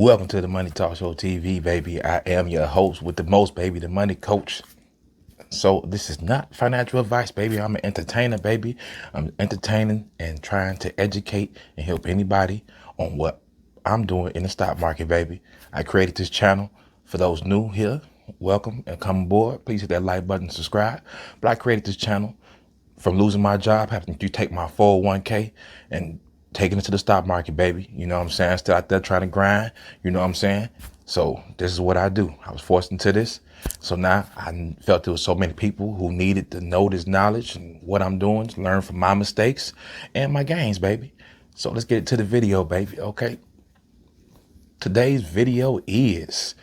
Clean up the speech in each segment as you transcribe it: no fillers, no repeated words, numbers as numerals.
Welcome to the Money Talk Show TV, baby. I am your host with the most, baby, the money coach. So this is not financial advice, baby. I'm an entertainer, baby. I'm entertaining and trying to educate and help anybody on what I'm doing in the stock market, baby. I created this channel for those new here. Welcome and come aboard. Please hit that like button and subscribe. But I created this channel from losing my job, having to take my 401k and taking it to the stock market, baby. You know what I'm saying? Still out there trying to grind. You know what I'm saying? So this is what I do. I was forced into this. So now I felt there was so many people who needed to know this knowledge and what I'm doing, to learn from my mistakes and my gains, baby. So let's get to the video, baby. Okay. Today's video is,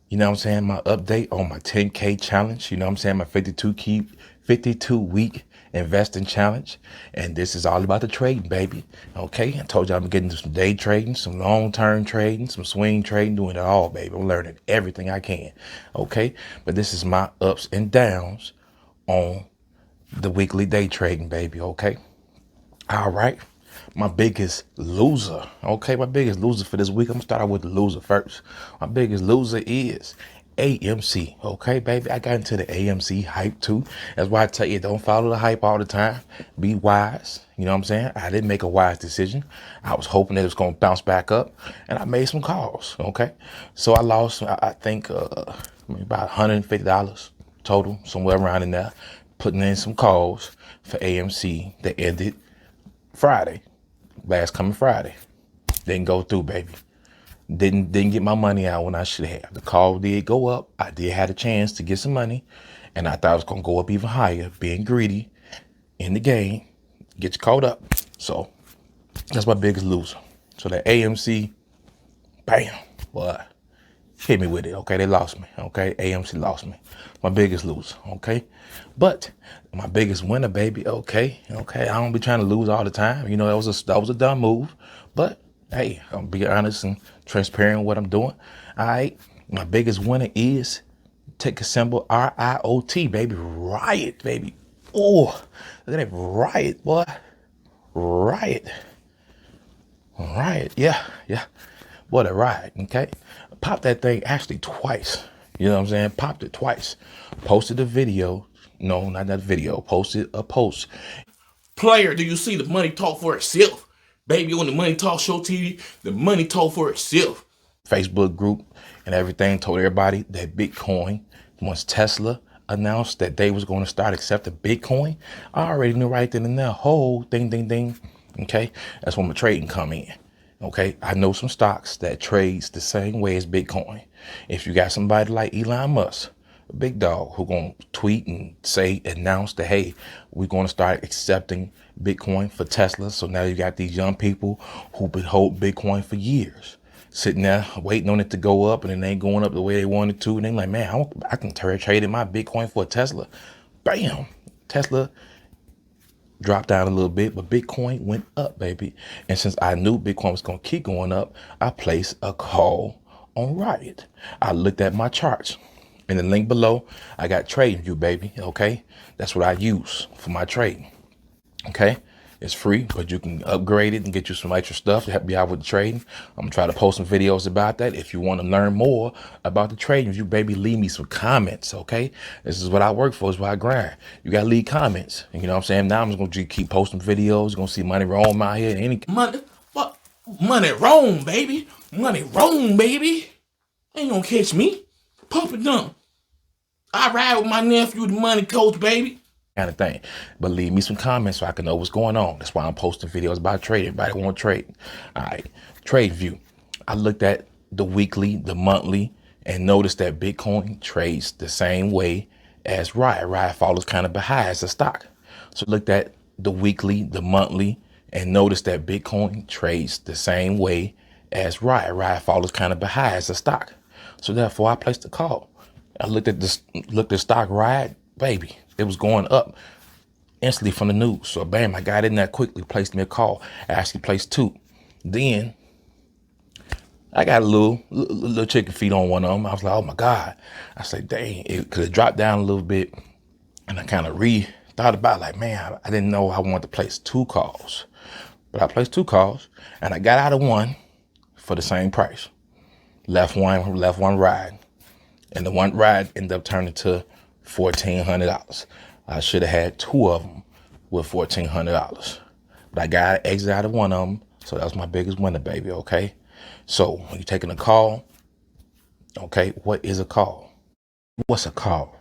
you know what I'm saying, my update on my 10K challenge. You know what I'm saying? My 52 week investing challenge. And this is all about the trading, baby. Okay. I told you I'm getting into some day trading, some long-term trading, some swing trading, doing it all, baby. I'm learning everything I can. Okay. But this is my ups and downs on the weekly day trading, baby. Okay. All right. My biggest loser. Okay. My biggest loser for this week. I'm gonna start out with the loser first. My biggest loser is AMC. Okay, baby. I got into the AMC hype too. That's why I tell you, don't follow the hype all the time. Be wise. You know what I'm saying? I didn't make a wise decision. I was hoping that it was going to bounce back up, and I made some calls. Okay. So I lost, I think, about $150 total, somewhere around in there, putting in some calls for AMC that ended Friday, last coming Friday. Didn't go through, baby. Didn't get my money out when I should have. The call did go up. I did have a chance to get some money, and I thought it was gonna go up even higher. Being greedy in the game, get you caught up. So that's my biggest loser. So that AMC, bam, boy, hit me with it. Okay, they lost me. Okay, AMC lost me. My biggest loser. Okay, but my biggest winner, baby. Okay. I don't be trying to lose all the time. You know, that was a dumb move, but hey, I'm being honest and transparent with what I'm doing. All right. My biggest winner is ticker symbol RIOT, baby. Riot, baby. Oh, look at that riot, boy. Riot. Riot. Yeah. Boy, the riot. Okay. Popped that thing actually twice. You know what I'm saying? Popped it twice. Posted a video. No, not that video. Posted a post. Player, do you see the money talk for itself? Baby, on the Money Talk Show TV, the money talk for itself. Facebook group and everything, told everybody that Bitcoin, once Tesla announced that they was going to start accepting Bitcoin, I already knew right then and there, whole ding. Okay. That's when my trading come in. Okay. I know some stocks that trades the same way as Bitcoin. If you got somebody like Elon Musk, a big dog, who gonna tweet and announce that, hey, we're gonna start accepting Bitcoin for Tesla. So now you got these young people who've been holding Bitcoin for years, sitting there waiting on it to go up, and it ain't going up the way they wanted to. And they're like, man, I can trade in my Bitcoin for a Tesla. Bam, Tesla dropped down a little bit, but Bitcoin went up, baby. And since I knew Bitcoin was gonna keep going up, I placed a call on Riot. I looked at my charts. In the link below, I got TradingView, baby. Okay, that's what I use for my trading. Okay, it's free, but you can upgrade it and get you some extra stuff to help you out with the trading. I'm gonna try to post some videos about that. If you want to learn more about the TradingView, baby, leave me some comments. Okay, this is what I work for. Is what I grind. You gotta leave comments. You know what I'm saying? Now I'm just gonna keep posting videos. You're gonna see money roam out here. Money roam, baby. Money roam, baby. Ain't gonna catch me. Pump it down. I ride with my nephew, the money coach, baby. Kind of thing. But leave me some comments so I can know what's going on. That's why I'm posting videos about trading. Everybody want to trade. All right. TradingView. I looked at the weekly, the monthly, and noticed that Bitcoin trades the same way as Riot. Riot follows kind of behind as a stock. So looked at the weekly, the monthly, and noticed that Bitcoin trades the same way as Riot. Riot follows kind of behind as a stock. So therefore I placed a call. I looked at stock Riot, baby. It was going up instantly from the news. So bam, I got in there quickly, placed me a call. I actually placed two. Then I got a little chicken feet on one of them. I was like, oh my God. I said, dang, because it dropped down a little bit. And I kind of thought about it, like, man, I didn't know I wanted to place two calls. But I placed two calls and I got out of one for the same price. left one ride. And the one ride ended up turning to $1,400. I should have had two of them with $1,400. But I got an exit out of one of them. So that was my biggest winner, baby, okay? So when you're taking a call, okay, what is a call? What's a call?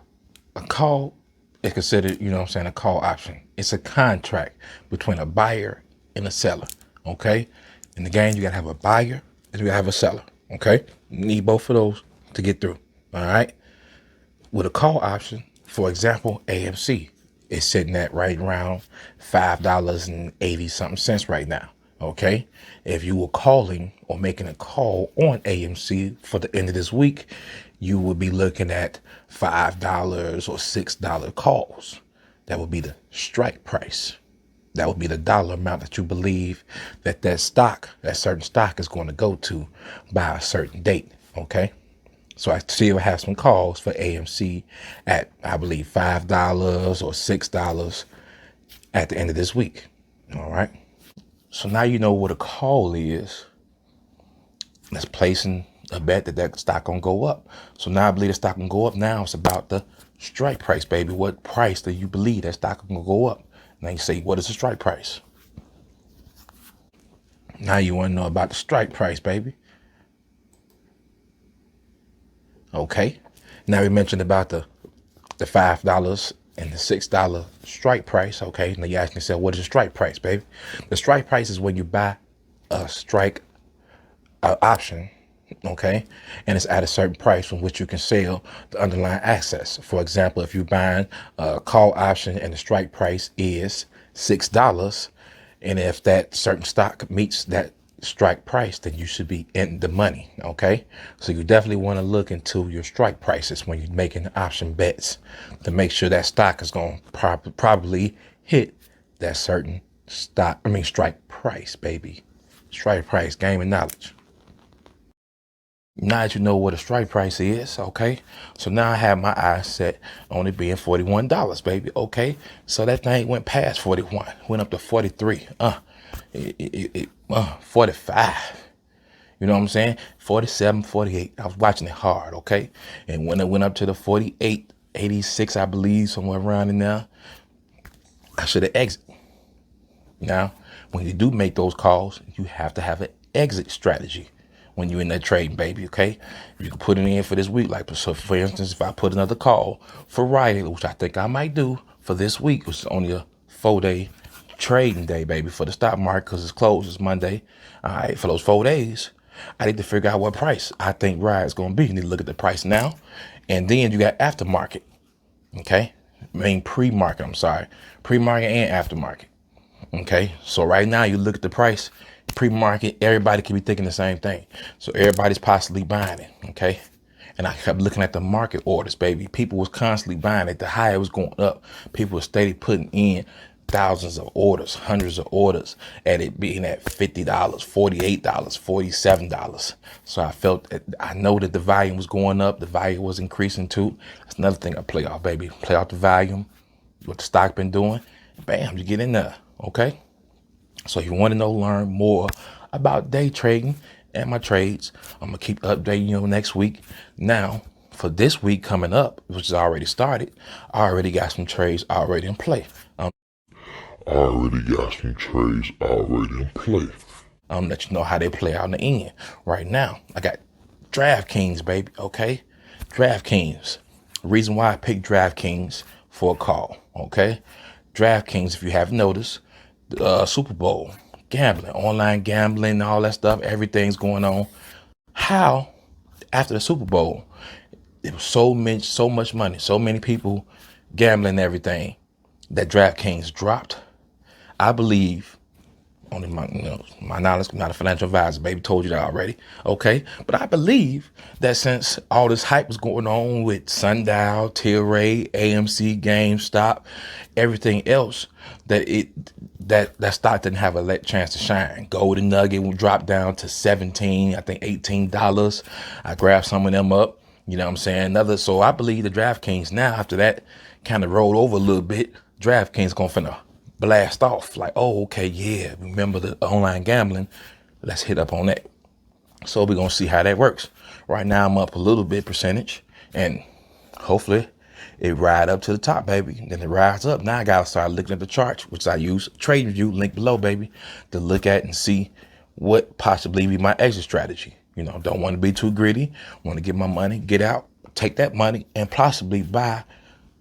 A call is considered, you know what I'm saying, a call option. It's a contract between a buyer and a seller, okay? In the game, you gotta have a buyer and you gotta have a seller, okay? You need both of those to get through, all right? With a call option, for example, AMC is sitting at right around $5.80 something cents right now, okay? If you were calling or making a call on AMC for the end of this week, you would be looking at $5 or $6 calls. That would be the strike price. That would be the dollar amount that you believe that that certain stock is going to go to by a certain date, okay? So I still have some calls for AMC at, I believe, $5 or $6 at the end of this week, all right? So now you know what a call is. That's placing a bet that stock gonna go up. So now I believe the stock can go up. Now it's about the strike price, baby. What price do you believe that stock can go up? Now you say, what is the strike price? Now you want to know about the strike price, baby. Okay. Now we mentioned about the $5 and the $6 strike price. Okay. Now you ask yourself, what is the strike price, baby? The strike price is when you buy a strike option, okay, and it's at a certain price from which you can sell the underlying assets. For example, if you're buying a call option and the strike price is $6, and if that certain stock meets that strike price, then you should be in the money, okay? So you definitely want to look into your strike prices when you're making option bets to make sure that stock is going to probably hit that certain strike price, baby. Strike price, game and knowledge. Now that you know what a strike price is, okay? So now I have my eyes set on it being $41, baby, okay? So that thing went past 41, went up to 43, 45. You know what I'm saying? 47, 48. I was watching it hard, okay? And when it went up to the 48, 86, I believe, somewhere around in there, I should have exited. Now, when you do make those calls, you have to have an exit strategy when you're in that trading, baby, okay? You can put it in for this week. Like, so for instance, if I put another call for Friday, which I think I might do for this week, which is only a 4-day trading day, baby, for the stock market, because it's closed, it's Monday. All right, for those 4 days, I need to figure out what price I think Ride's going to be. You need to look at the price now. And then you got aftermarket, okay? Pre-market, I'm sorry. Pre-market and aftermarket. Okay, so right now you look at the price, pre-market, everybody can be thinking the same thing. So everybody's possibly buying it, okay? And I kept looking at the market orders, baby. People was constantly buying it. The higher it was going up. People were steady putting in thousands of orders, hundreds of orders, at it being at $50, $48, $47. So I know that the volume was going up. The volume was increasing too. That's another thing I play off, baby. Play off the volume, what the stock been doing. Bam, you get in there. Okay, so if you want to learn more about day trading and my trades, I'm gonna keep updating you next week. Now, for this week coming up, which is already started, I already got some trades already in play. Let you know how they play out in the end. Right now, I got DraftKings, baby. Okay, DraftKings. The reason why I picked DraftKings for a call. Okay, DraftKings, if you haven't noticed, Super Bowl, gambling, online gambling, all that stuff, everything's going on. How, after the Super Bowl, it was so much money, so many people gambling and everything, that DraftKings dropped. I believe, only my knowledge, I'm not a financial advisor, baby, told you that already, okay? But I believe that since all this hype was going on with Sundial, Tilray, AMC, GameStop, everything else, that stock didn't have a chance to shine. Golden Nugget will drop down to 17, I think $18. I grabbed some of them up, you know what I'm saying? So I believe the DraftKings now, after that kind of rolled over a little bit, DraftKings gonna finna blast off. Like, oh, okay, yeah, remember the online gambling? Let's hit up on that. So we're gonna see how that works. Right now I'm up a little bit percentage, and hopefully it ride up to the top, baby. Then it rides up. Now I gotta start looking at the charts, which I use TradingView, link below, baby, to look at and see what possibly be my exit strategy. You know, don't want to be too greedy. Want to get my money, get out, take that money, and possibly buy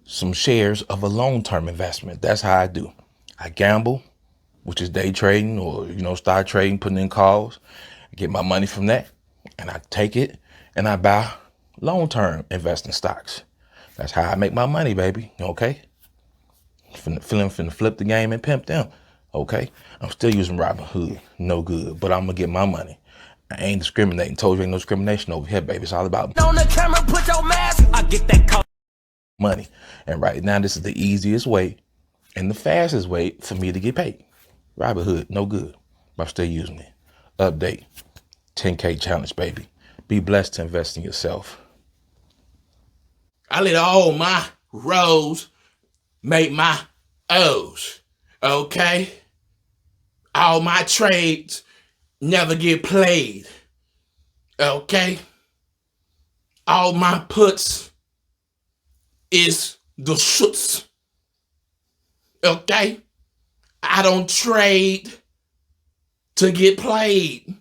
some shares of a long-term investment. That's how I do. I gamble, which is day trading, or stock trading, putting in calls. I get my money from that, and I take it and I buy long-term investing stocks. That's how I make my money, baby. Okay, finna flip the game and pimp them. Okay, I'm still using Robinhood, no good, but I'm gonna get my money. I ain't discriminating. Told you ain't no discrimination over here, baby. It's all about On the camera, put your mask. I get that call. money. And right now, this is the easiest way and the fastest way for me to get paid. Robinhood, no good, but I'm still using it. Update, 10K challenge, baby. Be blessed to invest in yourself. I let all my rows make my O's. Okay? All my trades never get played. Okay? All my puts is the shoots. Okay? I don't trade to get played.